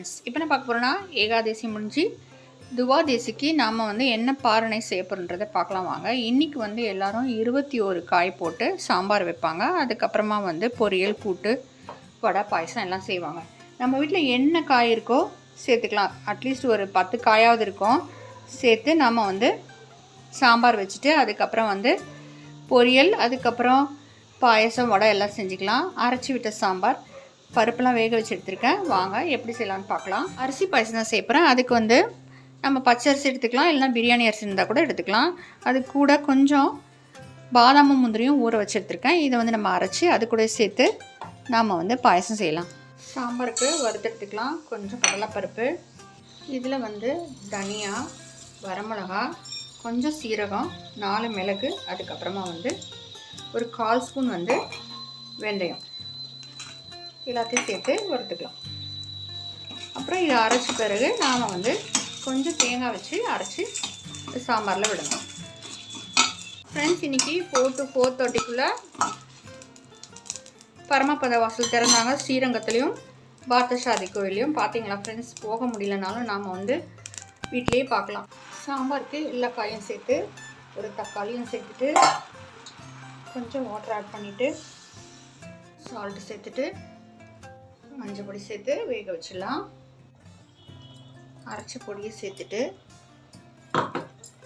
Friends, இப்போ என்ன பார்க்க போகிறோன்னா ஏகாதசி முடிஞ்சு துவாதேசிக்கு நாம் என்ன பாரணை செய்ய போகிறோன்றதை பார்க்கலாம் வாங்க. இன்றைக்கி எல்லோரும் 21 காய் போட்டு சாம்பார் வைப்பாங்க. அதுக்கப்புறமா பொரியல், கூட்டு, வடை, பாயசம் எல்லாம் செய்வாங்க. நம்ம வீட்டில் என்ன காய் இருக்கோ சேர்த்துக்கலாம். அட்லீஸ்ட் ஒரு 10 காயாவது இருக்கும். சேர்த்து நாம் சாம்பார் வச்சுட்டு அதுக்கப்புறம் பொரியல், அதுக்கப்புறம் பாயசம், வடை எல்லாம் செஞ்சுக்கலாம். அரைச்சி விட்ட சாம்பார், பருப்பெல்லாம் வேக வச்சு எடுத்துருக்கேன். வாங்க எப்படி செய்யலான்னு பார்க்கலாம். அரிசி பாயசம் தான் சேர்ப்பேன். அதுக்கு நம்ம பச்சை அரிசி எடுத்துக்கலாம், இல்லைனா பிரியாணி அரிசி இருந்தால் கூட எடுத்துக்கலாம். அது கூட கொஞ்சம் பாதாமும் முந்திரியும் ஊற வச்சு எடுத்துருக்கேன். இதை நம்ம அரைச்சி அது கூட சேர்த்து நாம் பாயசம் செய்யலாம். சாம்பாருக்கு வறுத்தெடுத்துக்கலாம். கொஞ்சம் கடலைப்பருப்பு, இதில் தனியா, வரமிளகா, கொஞ்சம் சீரகம், 4 மிளகு, அதுக்கப்புறமா ஒரு 1/4 ஸ்பூன் வெந்தயம் எல்லாத்தையும் சேர்த்து வறுத்துக்கலாம். அப்புறம் இதை அரைச்ச பிறகு நாம் கொஞ்சம் தேங்காய் வச்சு அரைச்சி சாம்பாரில் விடணும். ஃப்ரெண்ட்ஸ், இன்றைக்கி 4 to 4:30 பரமபத வாசல் திறந்தாங்க. ஸ்ரீரங்கத்துலேயும் பார்த்தசாதி கோயிலையும் பார்த்தீங்களா ஃப்ரெண்ட்ஸ். போக முடியலனாலும் நாம் வீட்டிலேயே பார்க்கலாம். சாம்பாருக்கு எல்லா காயும் சேர்த்து ஒரு தக்காளியும் சேர்த்துட்டு கொஞ்சம் வாட்டர் ஆட் பண்ணிவிட்டு சால்ட்டு சேர்த்துட்டு மஞ்சள் பொடி சேர்த்து வேக வச்சிடலாம். அரைச்ச பொடியை சேர்த்துட்டு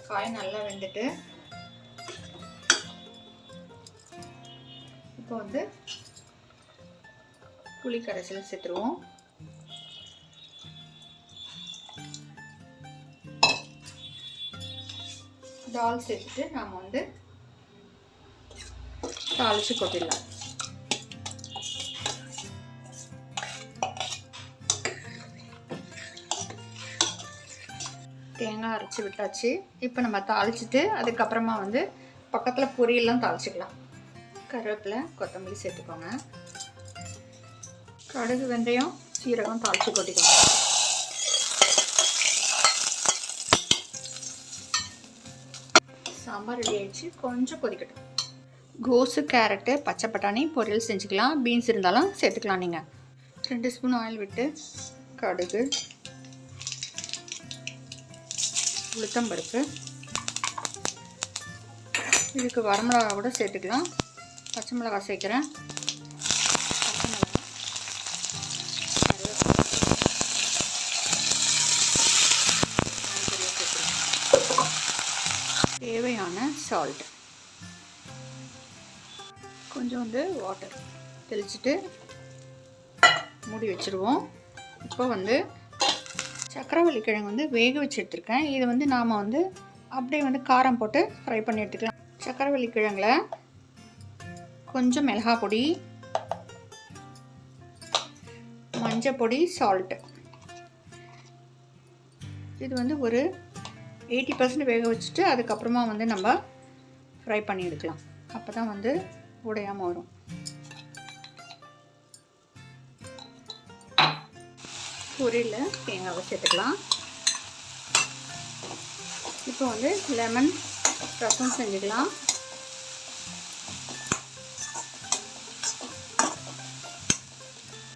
காய் நல்லா வெந்துட்டு இப்போ புளி கரைசல் சேர்த்துருவோம். தால் சேர்த்துட்டு நாம் தாளித்து கொட்டிடலாம். தேங்காய் அரைச்சி விட்டாச்சு. இப்போ நம்ம தாளிச்சிட்டு அதுக்கப்புறமா பக்கத்தில் பொரியெல்லாம் தாளிச்சிக்கலாம். கருவேப்பிலை, கொத்தமல்லி சேர்த்துக்கோங்க. கடுகு, வெந்தயம், சீரகம் தாளித்து கொட்டிக்கோங்க. சாம்பார் ரெடி ஆகிடுச்சு. கொஞ்சம் கொதிக்கட்டும். கோஸு, கேரட்டு, பச்சை பட்டாணி பொரியல் செஞ்சுக்கலாம். பீன்ஸ் இருந்தாலும் சேர்த்துக்கலாம். நீங்கள் 2 ஸ்பூன் ஆயில் விட்டு கடுகு, உளுத்தம்பருப்பு, இதுக்கு வரமிளகா கூட சேர்த்துக்கலாம். பச்சை மிளகாய் சேர்க்குறேன். பச்சை மிளகாய், தேவையான சால்ட், கொஞ்சம் வாட்டர் தெளிச்சுட்டு மூடி வச்சுருவோம். இப்போ சக்கரவள்ளி கிழங்கு வேக வச்சு எடுத்துருக்கேன். இது நாம் அப்படியே காரம் போட்டு ஃப்ரை பண்ணி எடுத்துக்கலாம். சக்கரவள்ளி கிழங்குல கொஞ்சம் மிளகாய் பொடி, மஞ்சள் பொடி, சால்ட்டு, இது ஒரு 80% வேக வச்சுட்டு அதுக்கப்புறமா நம்ம ஃப்ரை பண்ணி எடுக்கலாம். அப்போ தான் உடையாமல் வரும். பொரியலில் தேங்காவை சேர்த்துக்கலாம். இப்போ லெமன் ரசம் செஞ்சுக்கலாம்.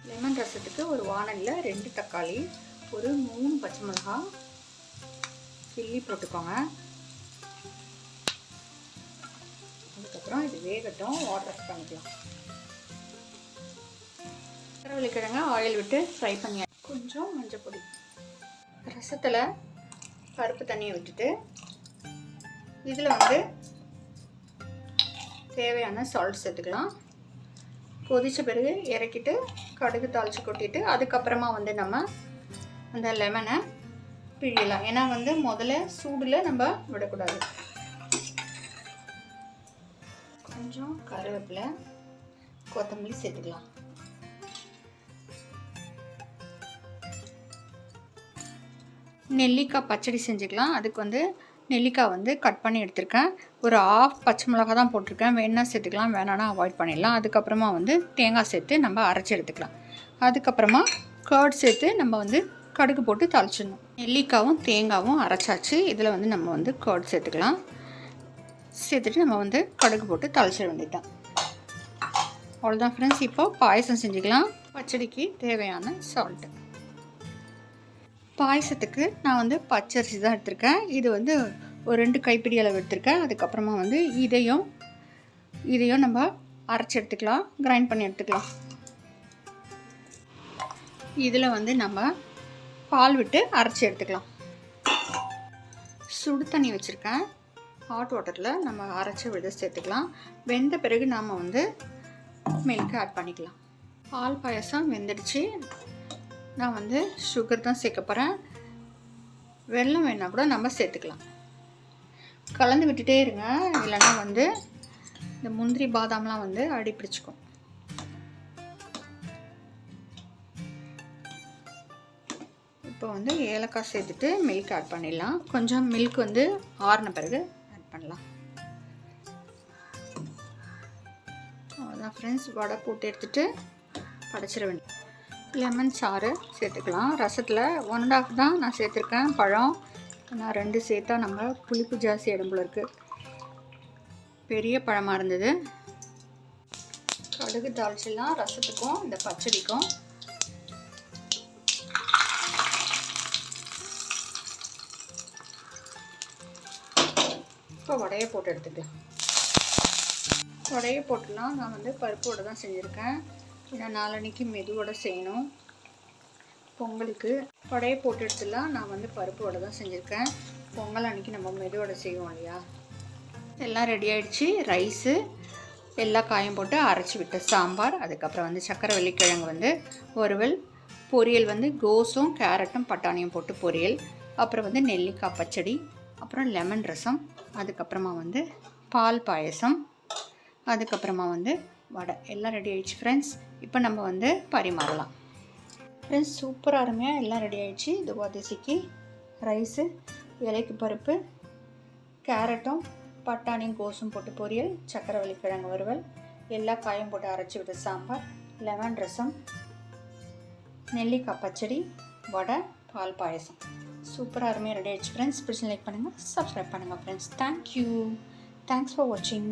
லெமன் ரசத்துக்கு ஒரு வானலில் 2 தக்காளி, ஒரு 3 பச்சை மிளகாய் கிள்ளி போட்டுக்கோங்க. அதுக்கப்புறம் இது வேகட்டும். வாட்டர் ஆட் பண்ணிக்கலாம். சக்கரவள்ளி கிழங்கு ஆயில் விட்டு ஃப்ரை பண்ணி கொஞ்சம் மஞ்சள் பொடி, ரசத்தில் பருப்பு தண்ணியை விட்டுட்டு இதில் தேவையான சால்ட் சேர்த்துக்கலாம். கொதித்த பிறகு இறக்கிட்டு கடுகு தாளித்து கொட்டிட்டு அதுக்கப்புறமா நம்ம அந்த லெமனை பிழியலாம். ஏன்னா முதல்ல சூடில் நம்ம விடக்கூடாது. கொஞ்சம் கருவேப்பிலை, கொத்தமல்லி சேர்த்துக்கலாம். நெல்லிக்காய் பச்சடி செஞ்சுக்கலாம். அதுக்கு நெல்லிக்காய் கட் பண்ணி எடுத்துருக்கேன். ஒரு 1/2 பச்சை மிளகா தான் போட்டிருக்கேன். வேணா சேர்த்துக்கலாம், வேணான்னா அவாய்ட் பண்ணிடலாம். அதுக்கப்புறமா தேங்காய் சேர்த்து நம்ம அரைச்சி எடுத்துக்கலாம். அதுக்கப்புறமா கர்ட் சேர்த்து நம்ம கடுகு போட்டு தாளிச்சிடணும். நெல்லிக்காவும் தேங்காயும் அரைச்சாச்சு. இதில் நம்ம கர்ட் சேர்த்துக்கலாம். சேர்த்துட்டு நம்ம கடுகு போட்டு தாளிச்சிட வேண்டியதுதான். அவ்வளோதான் ஃப்ரெண்ட்ஸ். இப்போ பாயசம் செஞ்சுக்கலாம். பச்சடிக்கு தேவையான சால்ட்டு பாயசத்துக்கு நான் வந்து பச்சரிசி தான் எடுத்திருக்கேன். இது வந்து ஒரு 2 கைப்பிடி அளவு எடுத்திருக்கேன். அதுக்கப்புறமா வந்து இதையும் நம்ம அரைச்சி எடுத்துக்கலாம், கிரைண்ட் பண்ணி எடுத்துக்கலாம். இதில் வந்து நம்ம பால் விட்டு அரைச்சி எடுத்துக்கலாம். சுடு தண்ணி வச்சுருக்கேன். ஹாட் வாட்டரில் நம்ம அரைச்ச விழுத சேர்த்துக்கலாம். வெந்த பிறகு நாம் வந்து மில்க் ஆட் பண்ணிக்கலாம். பால் பாயசம் வெந்துடுச்சு. நான் வந்து சுகர் தான் சேர்க்க போகிறேன். வெல்லம் வேணால் கூட நம்ம சேர்த்துக்கலாம். கலந்து விட்டுட்டே இருங்க, இல்லைன்னா வந்து இந்த முந்திரி பாதாம்லாம் வந்து அடி பிடிச்சிக்கும். இப்போ வந்து ஏலக்காய் சேர்த்துட்டு மில்க் ஆட் பண்ணிடலாம். கொஞ்சம் மில்க் வந்து ஆறின பிறகு ஆட் பண்ணலாம். அவ்வளோதான் ஃப்ரெண்ட்ஸ். வடை போட்டு எடுத்துகிட்டு படைச்சிட வேண்டியது. லெமன் சாறு சேர்த்துக்கலாம். ரசத்தில் 1.5 தான் நான் சேர்த்துருக்கேன் பழம். நான் 2 சேர்த்தா நம்ம புளிப்பு ஜாஸ்தி இடம்புல இருக்குது. பெரிய பழமாக இருந்தது. கடுகு தாளிச்சிடலாம் ரசத்துக்கும் இந்த பச்சடிக்கும். இப்போ வடையை போட்டு எடுத்துக்கலாம். வடையை போட்டுலாம் நான் வந்து பருப்பு வடை தான் செஞ்சுருக்கேன். ஏன்னா நாளன்னைக்கு மெதுவடை செய்யணும் பொங்கலுக்கு. வடையை போட்டு எடுத்துலாம் நான் வந்து பருப்பு வடை தான் செஞ்சுருக்கேன். பொங்கல் அன்றைக்கி நம்ம மெதுவடை செய்வோம் இல்லையா. எல்லாம் ரெடி ஆகிடுச்சு. ரைஸு, எல்லா காயும் போட்டு அரைச்சி விட்ட சாம்பார், அதுக்கப்புறம் வந்து சக்கரவள்ளி கிழங்கு வந்து வறுவல், பொரியல் வந்து கோஸும் கேரட்டும் பட்டாணியும் போட்டு பொரியல், அப்புறம் வந்து நெல்லிக்காய் பச்சடி, அப்புறம் லெமன் ரசம், அதுக்கப்புறமா வந்து பால் பாயசம், அதுக்கப்புறமா வந்து வடை. எல்லாம் ரெடி ஆகிடுச்சு ஃப்ரெண்ட்ஸ். இப்போ நம்ம வந்து பரிமாறலாம். ஃப்ரெண்ட்ஸ் சூப்பராக அருமையாக எல்லாம் ரெடி ஆகிடுச்சு. துவாதசிக்கு ரைஸு, இலைக்கு பருப்பு, கேரட்டும் பட்டாணியும் கோஸும் போட்டு பொரியல், சக்கரவள்ளி கிழங்கு வறுவல், எல்லா காயும் போட்டு அரைச்சி விட்ட சாம்பார், லெமன் ரசம், நெல்லிக்காய் பச்சடி, வடை, பால் பாயசம். சூப்பராக அருமையாக ரெடி ஆகிடுச்சு ஃப்ரெண்ட்ஸ். பிடிச்சி லைக் பண்ணுங்கள், சப்ஸ்கிரைப் பண்ணுங்கள் ஃப்ரெண்ட்ஸ். தேங்க்யூ. தேங்க்ஸ் ஃபார் வாட்சிங்.